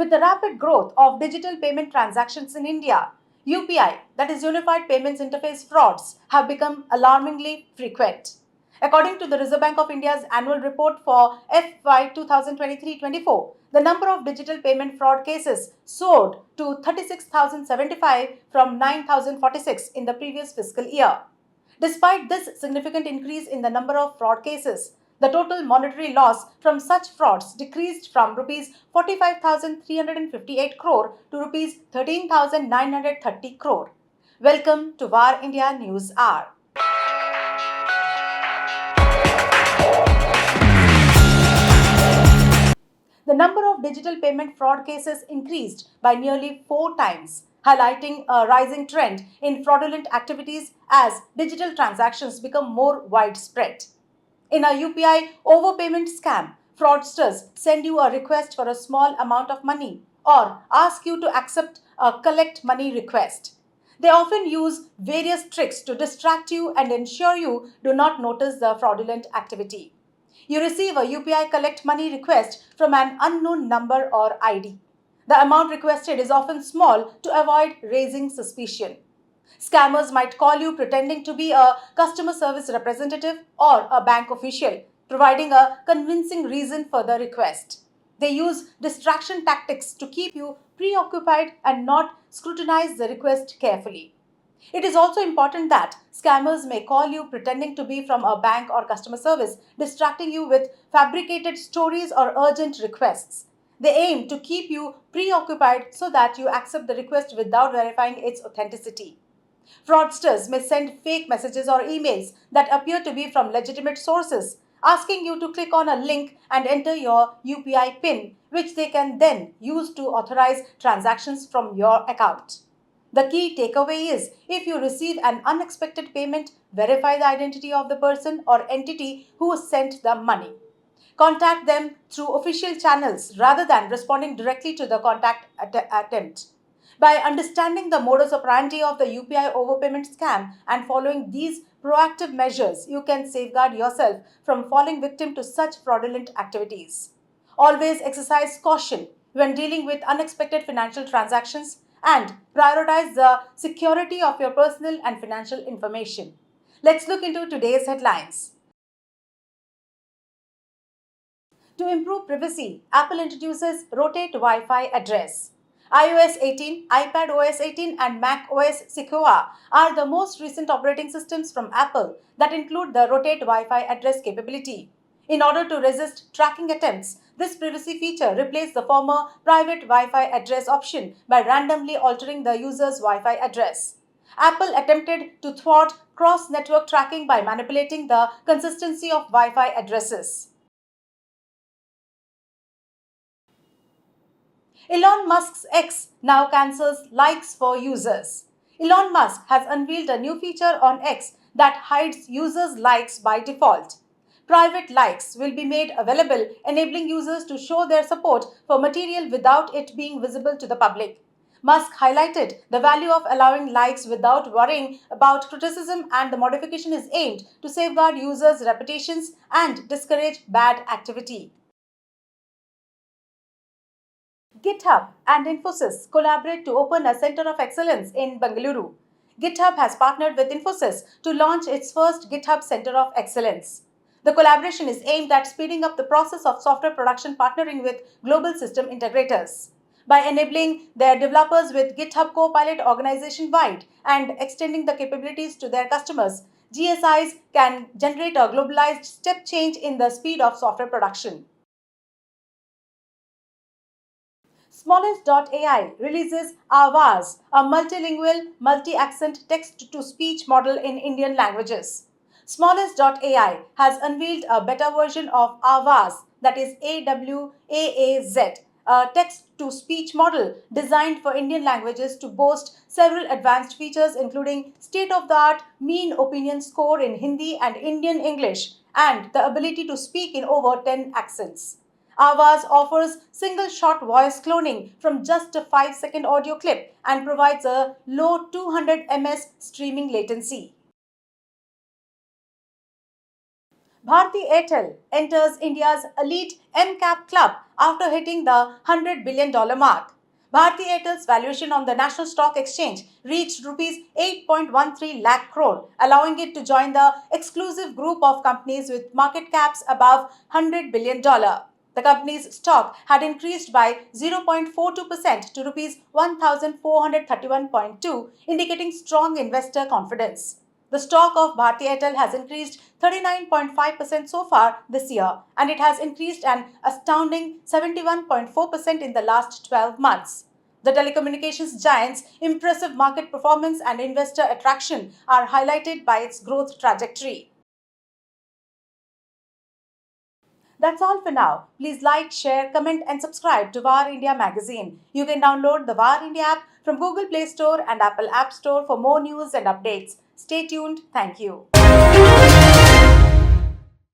With the rapid growth of digital payment transactions in India, UPI, that is Unified Payments Interface frauds, have become alarmingly frequent. According to the Reserve Bank of India's annual report for FY 2023-24, the number of digital payment fraud cases soared to 36,075 from 9,046 in the previous fiscal year. Despite this significant increase in the number of fraud cases, the total monetary loss from such frauds decreased from rupees 45,358 crore to rupees 13,930 crore. Welcome to VAR India News Hour. The number of digital payment fraud cases increased by nearly 4 times, highlighting a rising trend in fraudulent activities as digital transactions become more widespread. In a UPI overpayment scam, fraudsters send you a request for a small amount of money or ask you to accept a collect money request. They often use various tricks to distract you and ensure you do not notice the fraudulent activity. You receive a UPI collect money request from an unknown number or ID. The amount requested is often small to avoid raising suspicion. Scammers might call you pretending to be a customer service representative or a bank official, providing a convincing reason for the request. They use distraction tactics to keep you preoccupied and not scrutinize the request carefully. It is also important that scammers may call you pretending to be from a bank or customer service, distracting you with fabricated stories or urgent requests. They aim to keep you preoccupied so that you accept the request without verifying its authenticity. Fraudsters may send fake messages or emails that appear to be from legitimate sources, asking you to click on a link and enter your UPI PIN, which they can then use to authorize transactions from your account. The key takeaway is if you receive an unexpected payment, verify the identity of the person or entity who sent the money. Contact them through official channels rather than responding directly to the contact attempt. By understanding the modus operandi of the UPI overpayment scam and following these proactive measures, you can safeguard yourself from falling victim to such fraudulent activities. Always exercise caution when dealing with unexpected financial transactions and prioritize the security of your personal and financial information. Let's look into today's headlines. To improve privacy, Apple introduces Rotate Wi-Fi address. iOS 18, iPad OS 18 and Mac OS Sequoia are the most recent operating systems from Apple that include the Rotate Wi-Fi address capability. In order to resist tracking attempts, this privacy feature replaced the former private Wi-Fi address option by randomly altering the user's Wi-Fi address. Apple attempted to thwart cross-network tracking by manipulating the consistency of Wi-Fi addresses. Elon Musk's X now cancels likes for users. Elon Musk has unveiled a new feature on X that hides users' likes by default. Private likes will be made available, enabling users to show their support for material without it being visible to the public. Musk highlighted the value of allowing likes without worrying about criticism, and the modification is aimed to safeguard users' reputations and discourage bad activity. GitHub and Infosys collaborate to open a center of excellence in Bengaluru. GitHub has partnered with Infosys to launch its first GitHub Center of Excellence. The collaboration is aimed at speeding up the process of software production, partnering with global system integrators. By enabling their developers with GitHub Copilot organization-wide and extending the capabilities to their customers, GSIs can generate a globalized step change in the speed of software production. Smallest.ai releases Awaaz, a multilingual, multi-accent text-to-speech model in Indian languages. Smallest.ai has unveiled a beta version of Awaaz, that is AWAAZ, a text-to-speech model designed for Indian languages to boast several advanced features including state-of-the-art mean opinion score in Hindi and Indian English and the ability to speak in over 10 accents. Awaaz offers single-shot voice cloning from just a 5-second audio clip and provides a low 200 ms streaming latency. Bharti Airtel enters India's elite MCAP club after hitting the $100 billion mark. Bharti Airtel's valuation on the National Stock Exchange reached rupees 8.13 lakh crore, allowing it to join the exclusive group of companies with market caps above $100 billion. The company's stock had increased by 0.42% to rupees 1431.2, indicating strong investor confidence. The stock of Bharti Airtel has increased 39.5% so far this year, and it has increased an astounding 71.4% in the last 12 months. The telecommunications giant's impressive market performance and investor attraction are highlighted by its growth trajectory. That's all for now. Please like, share, comment, and subscribe to VAR India magazine. You can download the VAR India app from Google Play Store and Apple App Store for more news and updates. Stay tuned. Thank you.